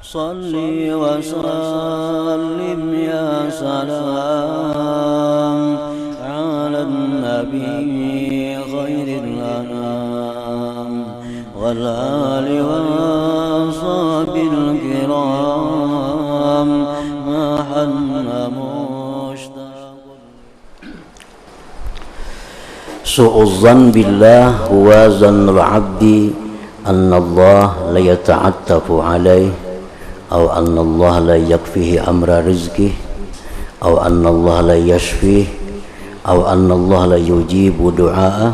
Salli wa sallim ya salam ala nabi khairil anam wal ali wa sahbil kiram mahanna mushtaq. Su'uzzan billah huwa zannul abdi anna Allah la yata'attafu alaih أو أن الله لا يكفيه أمر رزقه أو أن الله لا يشفيه أو أن الله لا يجيب دعاءه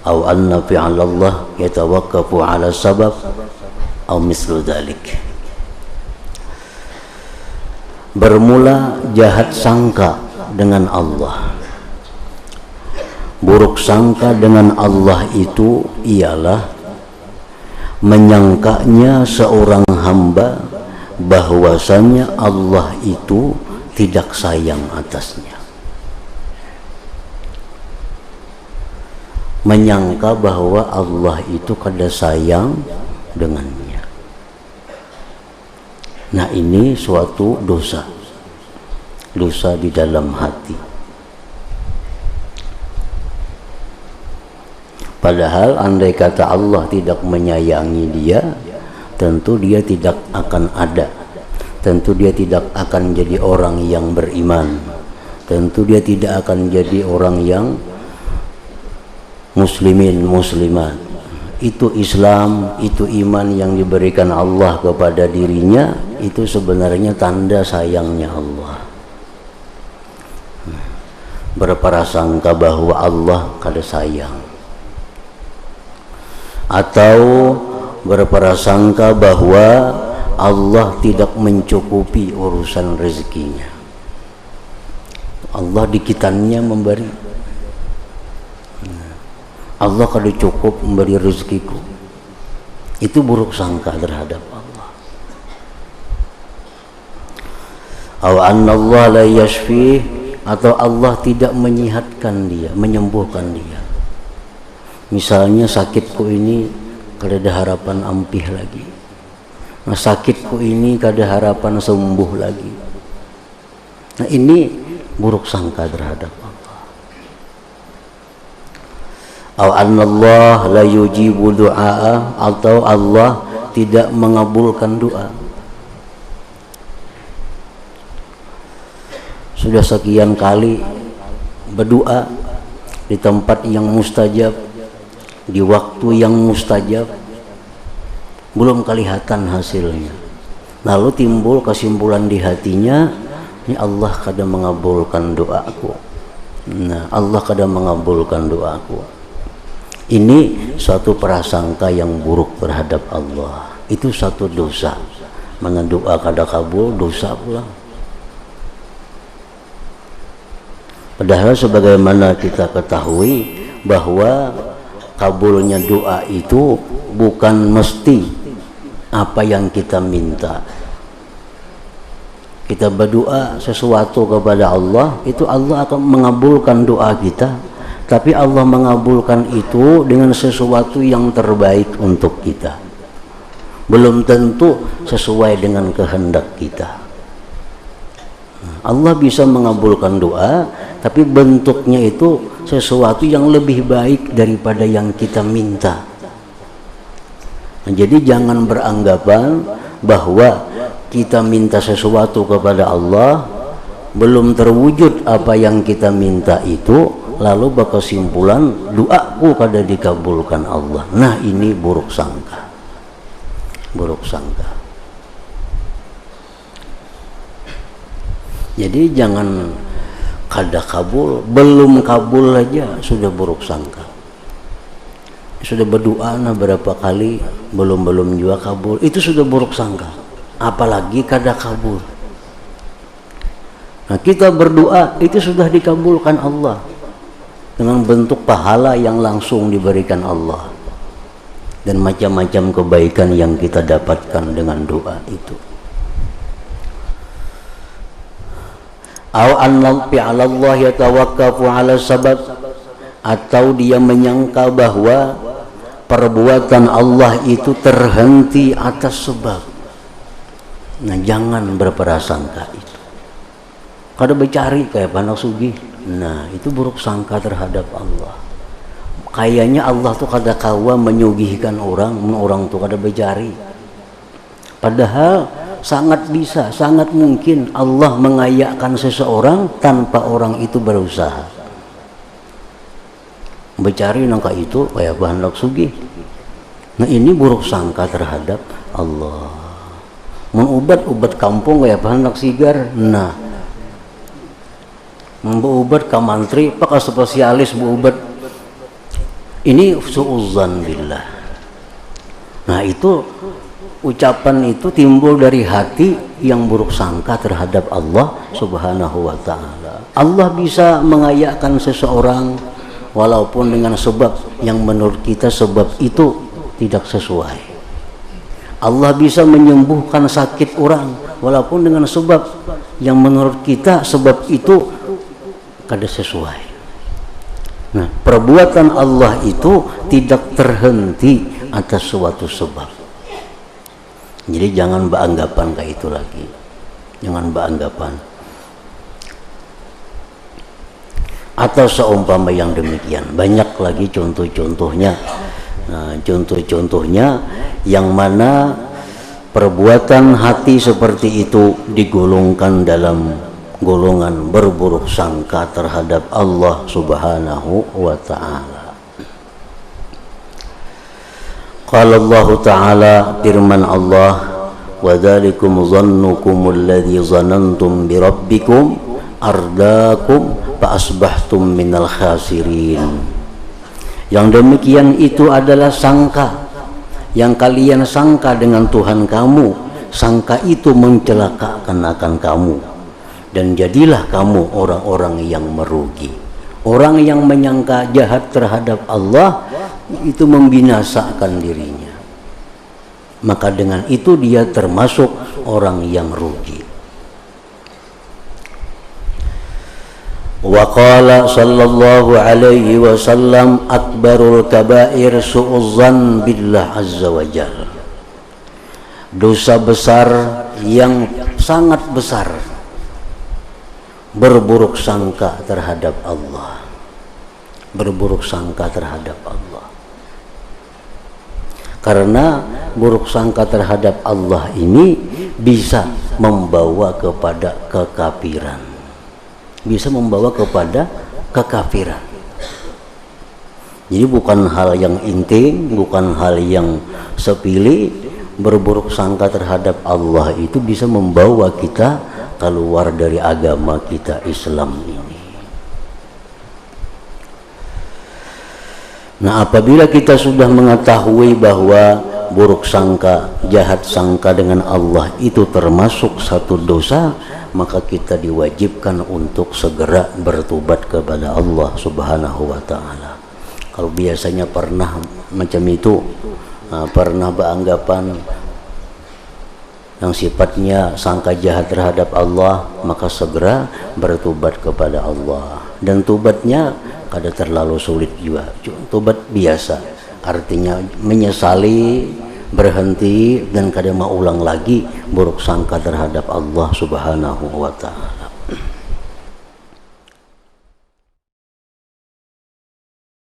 أو أن فعل الله يتوقف على سبب أو مثل ذلك. Bermula jahat sangka dengan Allah. Buruk sangka dengan Allah itu ialah menyangkanya seorang hamba bahwasanya Allah itu tidak sayang atasnya. Menyangka bahwa Allah itu kada sayang dengannya. Nah, ini suatu dosa. Dosa di dalam hati. Padahal andai kata Allah tidak menyayangi dia, tentu dia tidak akan ada, tentu dia tidak akan jadi orang yang beriman, tentu dia tidak akan jadi orang yang muslimin muslimat. Itu Islam, itu iman yang diberikan Allah kepada dirinya, itu sebenarnya tanda sayangnya Allah. Berprasangka bahwa Allah kada sayang, atau berprasangka bahwa Allah tidak mencukupi urusan rezekinya. Allah dikitannya memberi, Allah kada cukup memberi rezekiku. Itu buruk sangka terhadap Allah. Aw anna Allah la yashfi, atau Allah tidak menyihatkan dia, menyembuhkan dia. Misalnya sakitku ini kada ada harapan ampih lagi. Nah, sakitku ini kada harapan sembuh lagi. Nah, ini buruk sangka terhadap Allah. Aw anna Allah la yujibu du'a, atau Allah tidak mengabulkan doa. Sudah sekian kali berdoa di tempat yang mustajab, di waktu yang mustajab, belum kelihatan hasilnya. Lalu timbul kesimpulan di hatinya, ini Allah kada mengabulkan doaku. Nah, Allah kada mengabulkan doaku. Ini suatu prasangka yang buruk terhadap Allah. Itu satu dosa. Mana doa kada kabul, dosa pula. Padahal sebagaimana kita ketahui bahwa kabulnya doa itu bukan mesti apa yang kita minta. Kita berdoa sesuatu kepada Allah, itu Allah akan mengabulkan doa kita. Tapi Allah mengabulkan itu dengan sesuatu yang terbaik untuk kita. Belum tentu sesuai dengan kehendak kita. Allah bisa mengabulkan doa, tapi bentuknya itu sesuatu yang lebih baik daripada yang kita minta. Nah, jadi jangan beranggapan bahwa kita minta sesuatu kepada Allah, belum terwujud apa yang kita minta itu, lalu berkesimpulan doaku kada dikabulkan Allah. Nah, ini buruk sangka. Buruk sangka. Jadi jangan kada kabul, belum kabul aja sudah buruk sangka. Sudah berdoa berapa kali belum juga kabul, itu sudah buruk sangka. Apalagi kada kabul. Nah, kita berdoa itu sudah dikabulkan Allah dengan bentuk pahala yang langsung diberikan Allah dan macam-macam kebaikan yang kita dapatkan dengan doa itu. Aw anna fi'alallah yatawaqqafu 'ala sabab, atau dia menyangka bahwa perbuatan Allah itu terhenti atas sebab. Nah, jangan berprasangka itu. Kada becari kayak panak sugih. Nah, itu buruk sangka terhadap Allah. Kayaknya Allah tuh kada kawa menyugihkan orang tuh kada becari. Padahal sangat bisa, sangat mungkin Allah mengayakkan seseorang tanpa orang itu berusaha. Becari nangka itu kayak bahandak sugih. Nah, ini buruk sangka terhadap Allah. Ubat kampung kayak bahandak sigar. Nah, ubat ka mantri pak spesialis ubat. Ini suudzan billah. Nah, itu ucapan itu timbul dari hati yang buruk sangka terhadap Allah Subhanahu wa ta'ala. Allah bisa mengayakkan seseorang walaupun dengan sebab yang menurut kita sebab itu tidak sesuai. Allah bisa menyembuhkan sakit orang walaupun dengan sebab yang menurut kita sebab itu kada sesuai. Nah, perbuatan Allah itu tidak terhenti atas suatu sebab. Jadi jangan beranggapan kayak itu lagi. Jangan beranggapan. Atau seumpama yang demikian. Banyak lagi contoh-contohnya. Nah, contoh-contohnya yang mana perbuatan hati seperti itu digolongkan dalam golongan berburuk sangka terhadap Allah Subhanahu wa ta'ala. Qala Allah ta'ala, firman Allah, wa dzalikum dhannukum alladhi dhanantum bi rabbikum ardaakum fa asbahtum minal khasirin. Yang demikian itu adalah sangka yang kalian sangka dengan Tuhan kamu. Sangka itu mencelakakan akan kamu, dan jadilah kamu orang-orang yang merugi. Orang yang menyangka jahat terhadap Allah itu membinasakan dirinya. Maka dengan itu dia termasuk orang yang rugi. Wa qala sallallahu alaihi wasallam akbarul kabair su'udzan billah azza wa jalla. Dosa besar yang sangat besar berburuk sangka terhadap Allah. Berburuk sangka terhadap Allah. Karena buruk sangka terhadap Allah ini bisa membawa kepada kekafiran. Bisa membawa kepada kekafiran. Jadi bukan hal yang intim, bukan hal yang sepele. Berburuk sangka terhadap Allah itu bisa membawa kita keluar dari agama kita Islam ini. Nah, apabila kita sudah mengetahui bahwa buruk sangka, jahat sangka dengan Allah itu termasuk satu dosa, maka kita diwajibkan untuk segera bertobat kepada Allah Subhanahu wa ta'ala. Kalau biasanya pernah macam itu, pernah beranggapan yang sifatnya sangka jahat terhadap Allah, maka segera bertobat kepada Allah. Dan tobatnya kada terlalu sulit juga, tobat biasa, artinya menyesali, berhenti dan kada mau ulang lagi buruk sangka terhadap Allah Subhanahu wa ta'ala.